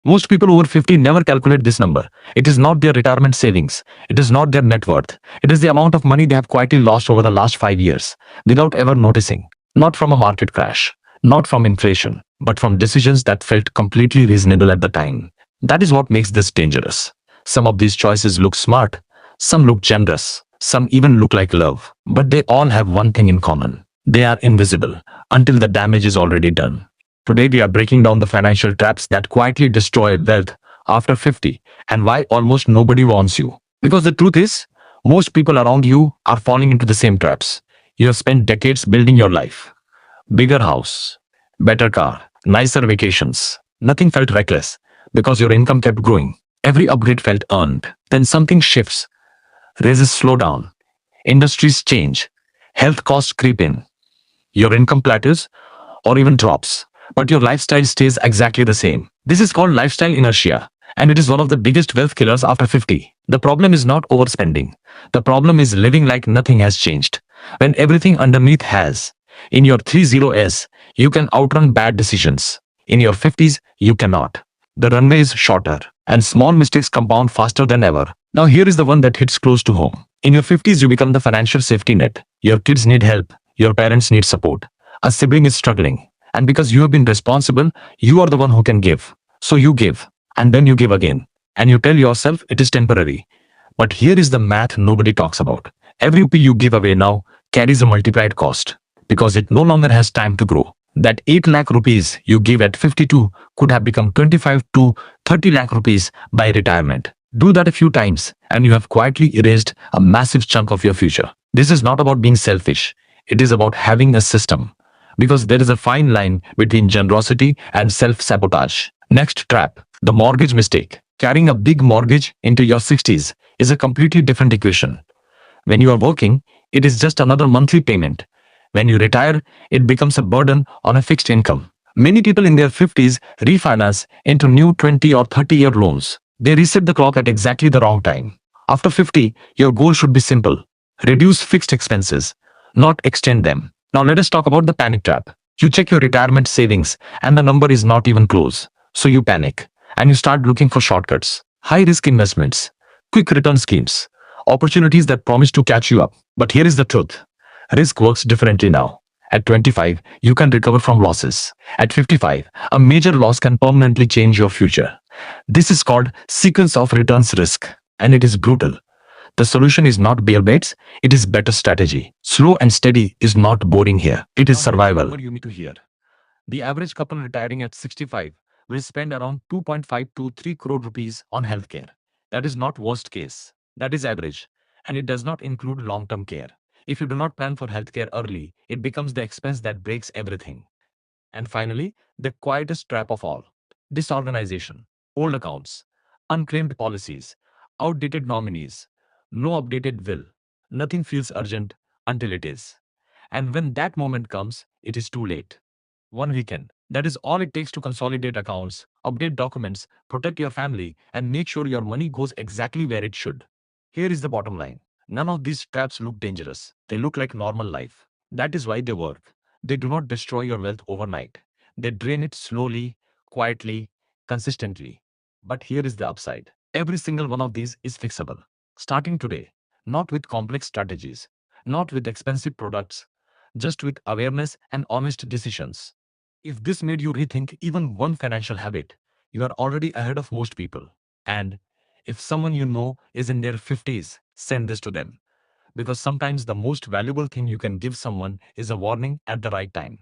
Most people over 50 never calculate this number. It is not their retirement savings. It is not their net worth. It is the amount of money they have quietly lost over the last 5 years without ever noticing. Not from a market crash, not from inflation, but from decisions that felt completely reasonable at the time. That is what makes this dangerous. Some of these choices look smart, some look generous, some even look like love, but they all have one thing in common. They are invisible until the damage is already done. Today we are breaking down the financial traps that quietly destroy wealth after 50 and why almost nobody warns you. Because the truth is, most people around you are falling into the same traps. You have spent decades building your life. Bigger house, better car, nicer vacations. Nothing felt reckless because your income kept growing. Every upgrade felt earned. Then something shifts. Raises slow down. Industries change. Health costs creep in. Your income plateaus or even drops, but your lifestyle stays exactly the same. This is called lifestyle inertia, and it is one of the biggest wealth killers after 50. The problem is not overspending. The problem is living like nothing has changed, when everything underneath has. In your 30s, you can outrun bad decisions. In your 50s, you cannot. The runway is shorter, and small mistakes compound faster than ever. Now here is the one that hits close to home. In your 50s, you become the financial safety net. Your kids need help. Your parents need support. A sibling is struggling. And because you have been responsible, you are the one who can give. So you give. And then you give again. And you tell yourself it is temporary. But here is the math nobody talks about. Every rupee you give away now carries a multiplied cost. Because it no longer has time to grow. That 8 lakh rupees you give at 52 could have become 25 to 30 lakh rupees by retirement. Do that a few times and you have quietly erased a massive chunk of your future. This is not about being selfish. It is about having a system. Because there is a fine line between generosity and self-sabotage. Next trap, the mortgage mistake. Carrying a big mortgage into your 60s is a completely different equation. When you are working, it is just another monthly payment. When you retire, it becomes a burden on a fixed income. Many people in their 50s refinance into new 20 or 30-year loans. They reset the clock at exactly the wrong time. After 50, your goal should be simple. Reduce fixed expenses, not extend them. Now let us talk about the panic trap. You check your retirement savings and the number is not even close. So you panic and you start looking for shortcuts, high risk investments, quick return schemes, opportunities that promise to catch you up. But here is the truth. Risk works differently now. At 25, you can recover from losses. At 55, a major loss can permanently change your future. This is called sequence of returns risk, and it is brutal. The solution is not bail-baits, it is better strategy. Slow and steady is not boring here. It is survival. What you need to hear. The average couple retiring at 65 will spend around 2.5 to 3 crore rupees on healthcare. That is not worst case. That is average. And it does not include long-term care. If you do not plan for healthcare early, it becomes the expense that breaks everything. And finally, the quietest trap of all, disorganization, old accounts, unclaimed policies, outdated nominees, no updated will. Nothing feels urgent until it is. And when that moment comes, it is too late. One weekend. That is all it takes to consolidate accounts, update documents, protect your family, and make sure your money goes exactly where it should. Here is the bottom line. None of these traps look dangerous. They look like normal life. That is why they work. They do not destroy your wealth overnight. They drain it slowly, quietly, consistently. But here is the upside. Every single one of these is fixable. Starting today, not with complex strategies, not with expensive products, just with awareness and honest decisions. If this made you rethink even one financial habit, you are already ahead of most people. And if someone you know is in their 50s, send this to them. Because sometimes the most valuable thing you can give someone is a warning at the right time.